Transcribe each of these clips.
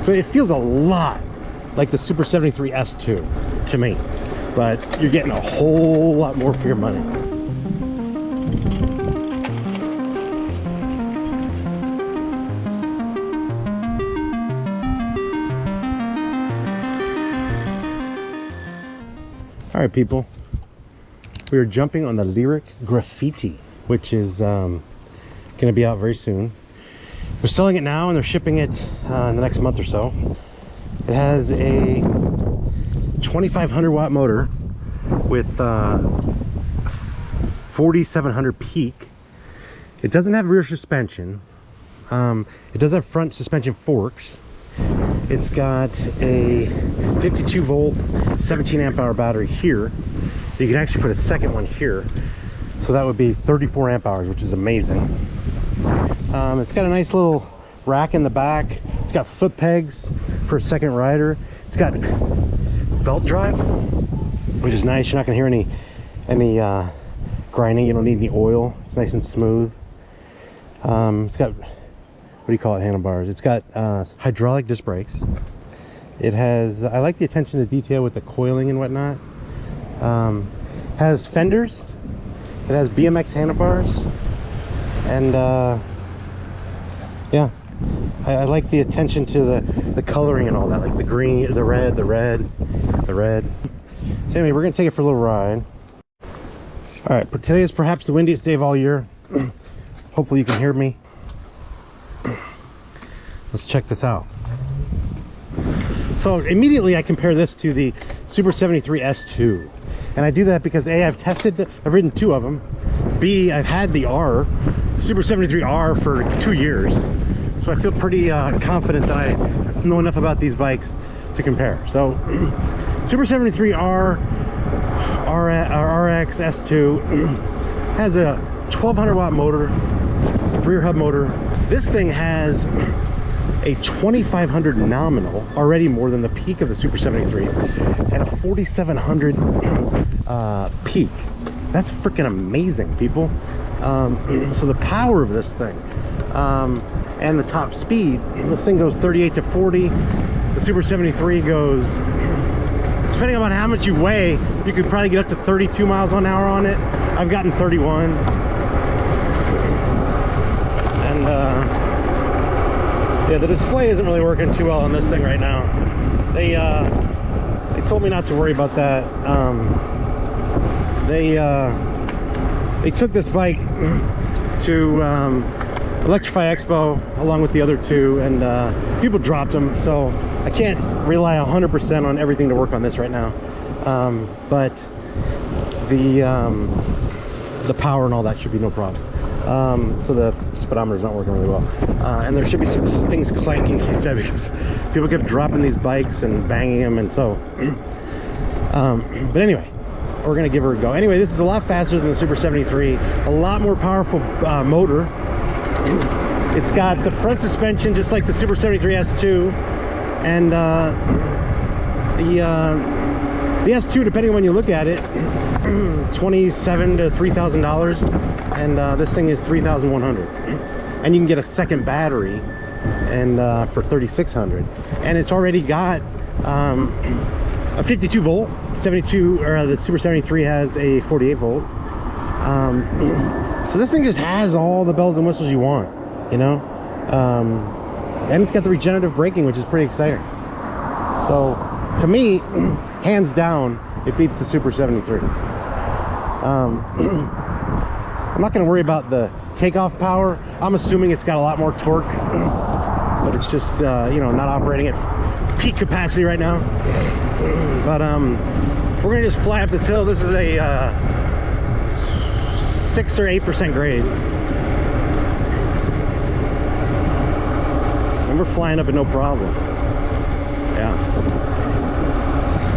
So it feels a lot like the Super 73 S2 to me, but you're getting a whole lot more for your money. All right, people, we are jumping on the Lyric Graffiti, which is going to be out very soon. They're selling it now and they're shipping it in the next month or so. It has a 2500 watt motor with 4700 peak. It doesn't have rear suspension. It does have front suspension forks. It's got a 52 volt 17 amp hour battery here. You can actually put a second one here, so that would be 34 amp hours, which is amazing. It's got a nice little rack in the back. It's got foot pegs for a second rider. It's got belt drive, which is nice. You're not gonna hear any grinding. You don't need any oil. It's nice and smooth. It's got, what do you call it, handlebars. It's got hydraulic disc brakes. It has, I like the attention to detail with the coiling and whatnot. Has fenders. It has BMX handlebars. And yeah, I like the attention to the coloring and all that, like the green, the red. So anyway, we're gonna take it for a little ride. All right, today is perhaps the windiest day of all year. Hopefully you can hear me. Let's check this out. So immediately I compare this to the Super 73 S2. And I do that because A, I've ridden two of them. B, I've had the Super 73 R for 2 years. So I feel pretty confident that I know enough about these bikes to compare. So Super 73 R, RX S2 has a 1200 watt motor, rear hub motor. This thing has a 2500 nominal, already more than the peak of the Super 73s, and a 4700 peak. That's freaking amazing, people. So the power of this thing and the top speed, this thing goes 38 to 40. The Super 73 goes, depending on how much you weigh, you could probably get up to 32 miles an hour on it. I've gotten 31. And yeah, the display isn't really working too well on this thing right now. They told me not to worry about that. They took this bike to Electrify Expo along with the other two, and people dropped them, so I can't rely 100% on everything to work on this right now. But the power and all that should be no problem. So the speedometer is not working really well, and there should be some things clanking, she said, because people kept dropping these bikes and banging them, and so but anyway, we're gonna give her a go. Anyway, this is a lot faster than the Super 73, a lot more powerful motor. It's got the front suspension just like the Super 73 S2, and the S2, depending on when you look at it, $27,000 to $3,000, and this thing is $3,100, and you can get a second battery and for $3,600, and it's already got a 52 volt 72, or the Super 73 has a 48 volt. So this thing just has all the bells and whistles you want, you know. And it's got the regenerative braking, which is pretty exciting. So to me, hands down, it beats the Super 73. I'm not going to worry about the takeoff power. I'm assuming it's got a lot more torque, but it's just you know, not operating at peak capacity right now. But we're gonna just fly up this hill. This is a 6 or 8% grade, and we're flying up it no problem. Yeah.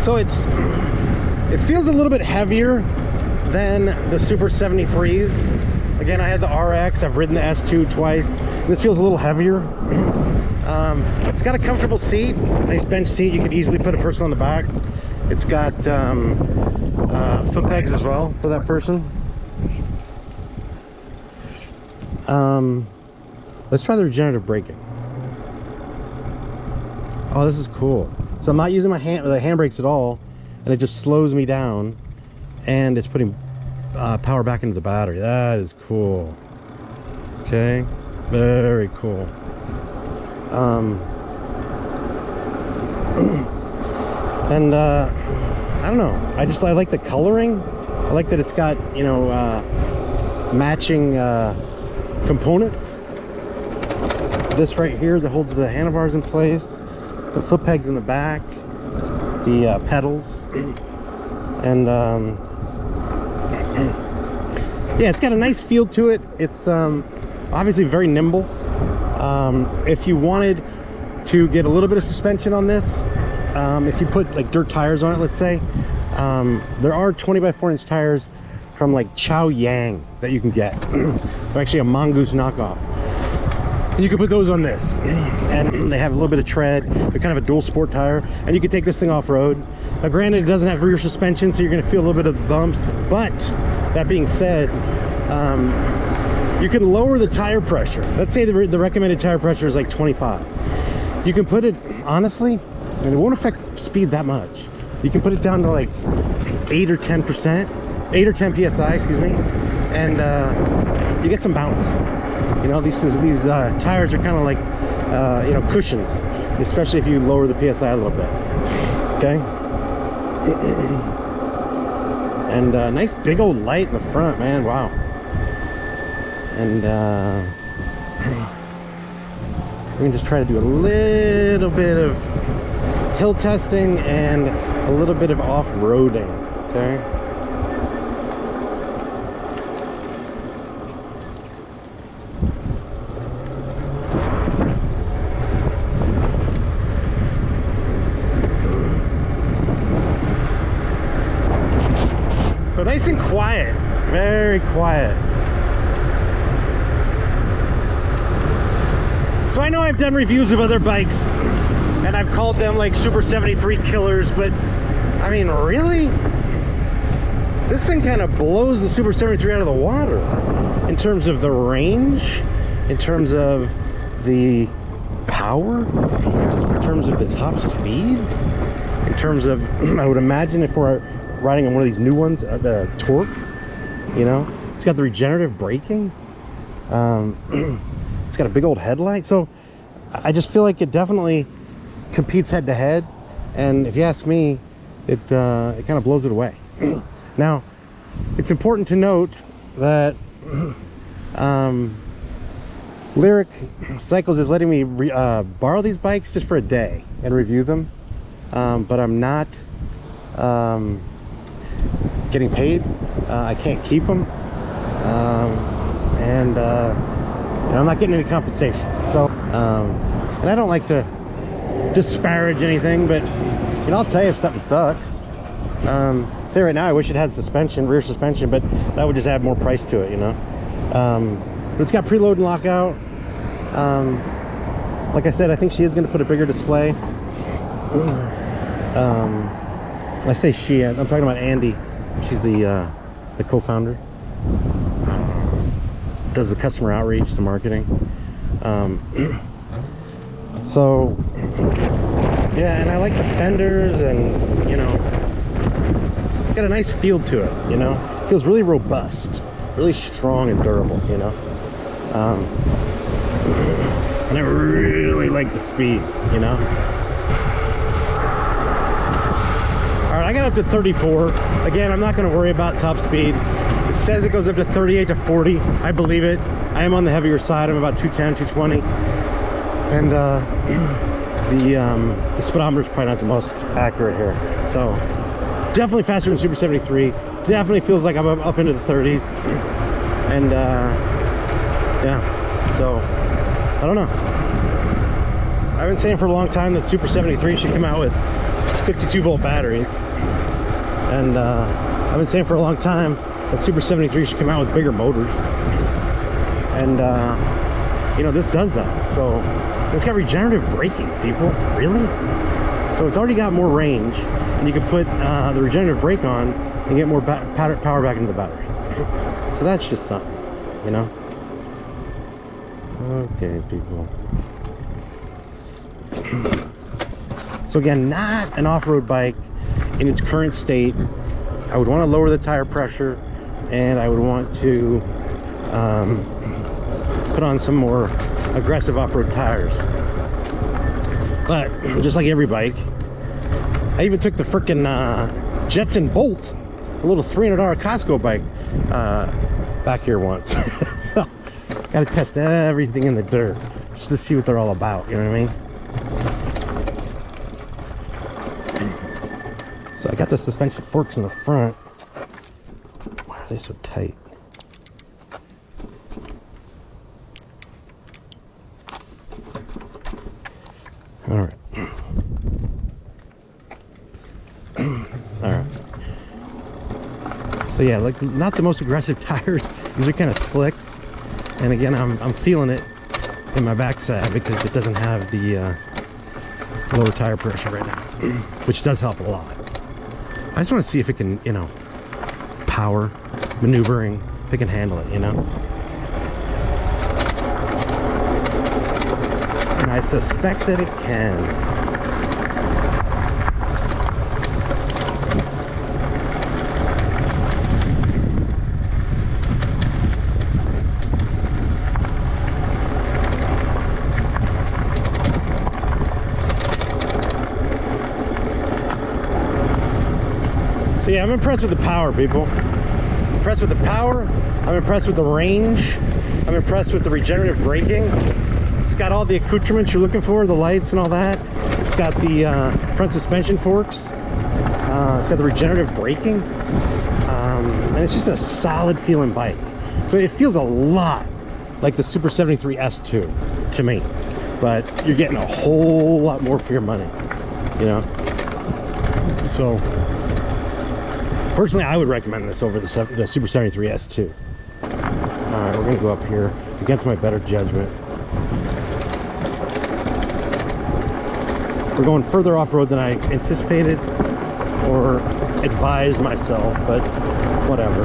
So it feels a little bit heavier than the Super 73s. Again, I had the RX, I've ridden the S2 twice. This feels a little heavier. It's got a comfortable seat, nice bench seat. You could easily put a person on the back. It's got foot pegs as well for that person. Let's try the regenerative braking. Oh, this is cool. So I'm not using the handbrakes at all, and it just slows me down, and it's putting power back into the battery. That is cool. Okay, very cool. And I don't know, I like the coloring. I like that it's got, you know, matching components. This right here that holds the handlebars in place, the foot pegs in the back, the pedals, and yeah, it's got a nice feel to it. It's obviously very nimble. If you wanted to get a little bit of suspension on this, if you put like dirt tires on it, let's say, there are 20x4" tires from like Chow Yang that you can get. They're actually a Mongoose knockoff. And you can put those on this, and they have a little bit of tread. They're kind of a dual sport tire, and you can take this thing off-road. Now granted, it doesn't have rear suspension, so you're going to feel a little bit of bumps, but that being said, you can lower the tire pressure. Let's say the recommended tire pressure is like 25. You can put it, honestly, and it won't affect speed that much. You can put it down to like 8 or 10%, 8 or 10 psi, excuse me, and you get some bounce. You know, these tires are kind of like you know, cushions, especially if you lower the psi a little bit. Okay. And nice big old light in the front, man. Wow. And we can just try to do a little bit of hill testing and a little bit of off-roading. Okay. So nice and quiet, very quiet. So I know I've done reviews of other bikes, and I've called them like SUPER73 killers, but I mean, really? This thing kind of blows the SUPER73 out of the water in terms of the range, in terms of the power, in terms of the top speed, in terms of, I would imagine if we're riding on one of these new ones, the torque, you know, it's got the regenerative braking, it's got a big old headlight. So I just feel like it definitely competes head to head, and if you ask me, it kind of blows it away. Now it's important to note that Lyric Cycles is letting me borrow these bikes just for a day and review them, but I'm not getting paid. I can't keep them, and I'm not getting any compensation. So and I don't like to disparage anything, but you know, I'll tell you if something sucks. Tell you right now, I wish it had suspension, rear suspension, but that would just add more price to it, you know. But it's got preload and lockout. Like I said, I think she is going to put a bigger display. I say she, I'm talking about Andy. She's the co-founder. Does the customer outreach, the marketing. So yeah, and I like the fenders, and you know, it's got a nice feel to it, you know. It feels really robust, really strong and durable, you know. And I really like the speed, you know. All right, I got up to 34. Again, I'm not going to worry about top speed. It says it goes up to 38 to 40. I believe it. I am on the heavier side. I'm about 210, 220. And the speedometer is probably not the most accurate here. So definitely faster than SUPER73. Definitely feels like I'm up into the 30s. And yeah, so I don't know. I've been saying for a long time that SUPER73 should come out with 52 volt batteries, and I've been saying for a long time that SUPER73 should come out with bigger motors, and you know, this does that. So it's got regenerative braking, people. Really? So it's already got more range, and you can put the regenerative brake on and get more power back into the battery. So that's just something, you know. Okay, people. So again, not an off-road bike in its current state. I would want to lower the tire pressure, and I would want to put on some more aggressive off-road tires. But just like every bike, I even took the frickin' Jetson Bolt, a little $300 Costco bike, back here once. So, gotta test everything in the dirt just to see what they're all about, you know what I mean? So I got the suspension forks in the front. Why are they so tight? All right. All right. So yeah, like not the most aggressive tires. These are kind of slicks, and again, I'm feeling it in my backside because it doesn't have the lower tire pressure right now, which does help a lot. I just want to see if it can, you know, power, maneuvering, if it can handle it, you know. And I suspect that it can. So yeah, I'm impressed with the power, people. I'm impressed with the power. I'm impressed with the range. I'm impressed with the regenerative braking. It's got all the accoutrements you're looking for, the lights and all that. It's got the front suspension forks. It's got the regenerative braking. And it's just a solid feeling bike. So it feels a lot like the SUPER73 S2 to me. But you're getting a whole lot more for your money, you know? So personally, I would recommend this over the SUPER73 S2. Alright, we're going to go up here against my better judgment. We're going further off-road than I anticipated or advised myself, but whatever.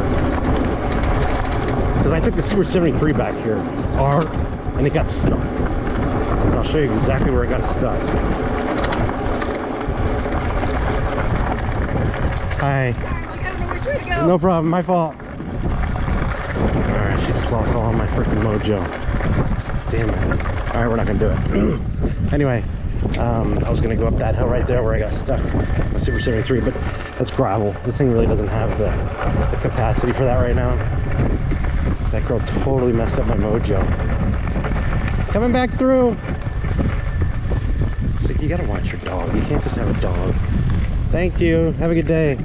Because I took the SUPER73 back here, R, and it got stuck. And I'll show you exactly where it got stuck. Hi. No problem, my fault. Alright, she just lost all my freaking mojo. Damn it. Alright, we're not gonna do it. Anyway, I was gonna go up that hill right there where I got stuck, the SUPER73, but that's gravel. This thing really doesn't have the capacity for that right now. That girl totally messed up my mojo. Coming back through. It's like, you gotta watch your dog. You can't just have a dog. Thank you. Have a good day.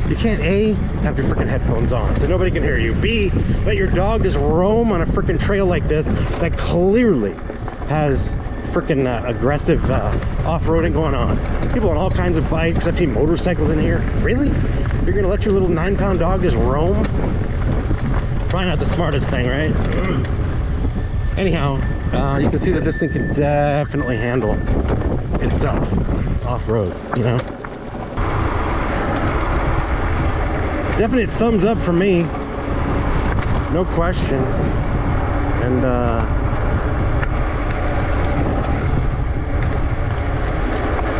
You can't A, have your freaking headphones on so nobody can hear you. B, let your dog just roam on a freaking trail like this that clearly has freaking aggressive off-roading going on. People on all kinds of bikes. I've seen motorcycles in here. Really? You're gonna let your little 9-pound dog just roam? Probably not the smartest thing, right? Anyhow, you can see that this thing can definitely handle itself off-road, you know? Definite thumbs up for me, no question. And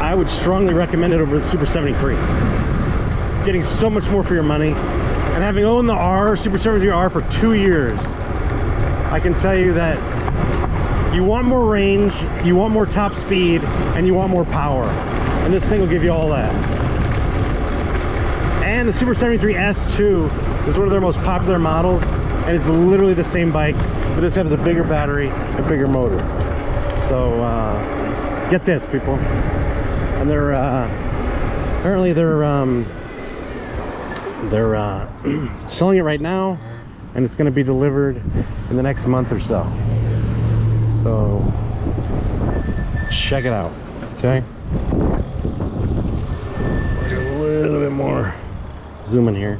I would strongly recommend it over the SUPER73. Getting so much more for your money, and having owned the R, SUPER73 R for 2 years, I can tell you that you want more range, you want more top speed, and you want more power, and this thing will give you all that. And the SUPER73 S2 is one of their most popular models, and it's literally the same bike, but this has a bigger battery and bigger motor. So get this, people. And they're apparently they're selling it right now, and it's going to be delivered in the next month or so. So check it out, okay? A little bit more zoom in here.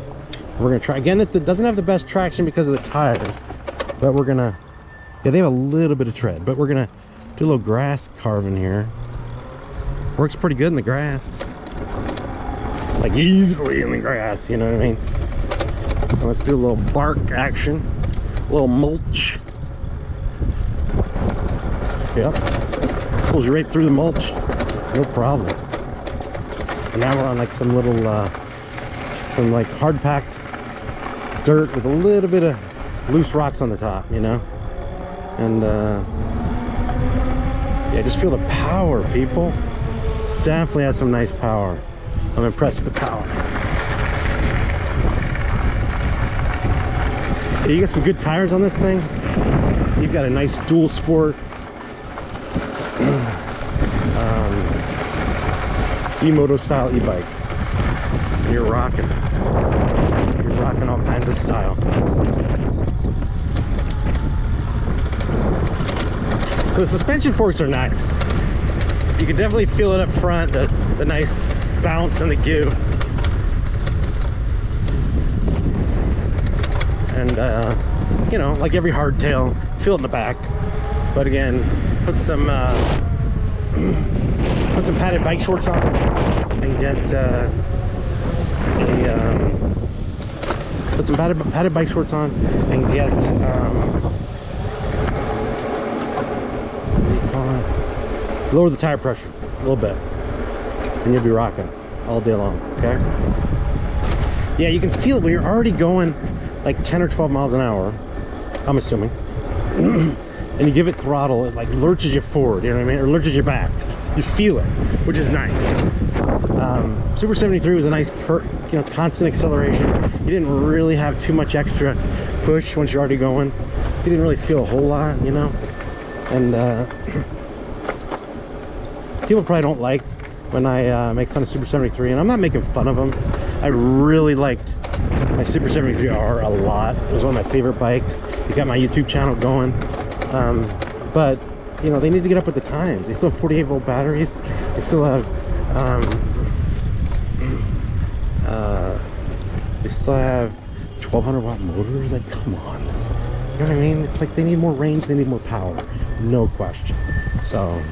We're gonna try again. It doesn't have the best traction because of the tires, but we're gonna, yeah, they have a little bit of tread, but we're gonna do a little grass carving here. Works pretty good in the grass, like easily in the grass, you know what I mean? And let's do a little bark action, a little mulch. Yep, pulls you right through the mulch. no problem. And now we're on like some little, some like hard packed dirt with a little bit of loose rocks on the top, you know? And yeah, just feel the power, people. Definitely has some nice power. I'm impressed with the power. Yeah, you got some good tires on this thing. You've got a nice dual sport e-moto style e-bike. You're rocking all kinds of style. So the suspension forks are nice. You can definitely feel it up front, the nice bounce and the give. And you know, like every hardtail, feel it in the back. But again, put some padded bike shorts on and get put some padded bike shorts on and get lower the tire pressure a little bit, and you'll be rocking all day long. Okay, yeah, you can feel it when you're already going like 10 or 12 miles an hour, I'm assuming, and you give it throttle, it like lurches you forward, you know what I mean, or lurches you back. You feel it, which is nice. Super 73 was a nice, you know, constant acceleration. You didn't really have too much extra push once you're already going. You didn't really feel a whole lot, you know. And people probably don't like when I make fun of Super 73, and I'm not making fun of them. I really liked my Super 73R a lot. It was one of my favorite bikes. It got my YouTube channel going. But you know, they need to get up with the times. They still have 48 volt batteries. They still have they still have 1200 watt motors. Like, come on, you know what I mean? It's like they need more range, they need more power, no question. So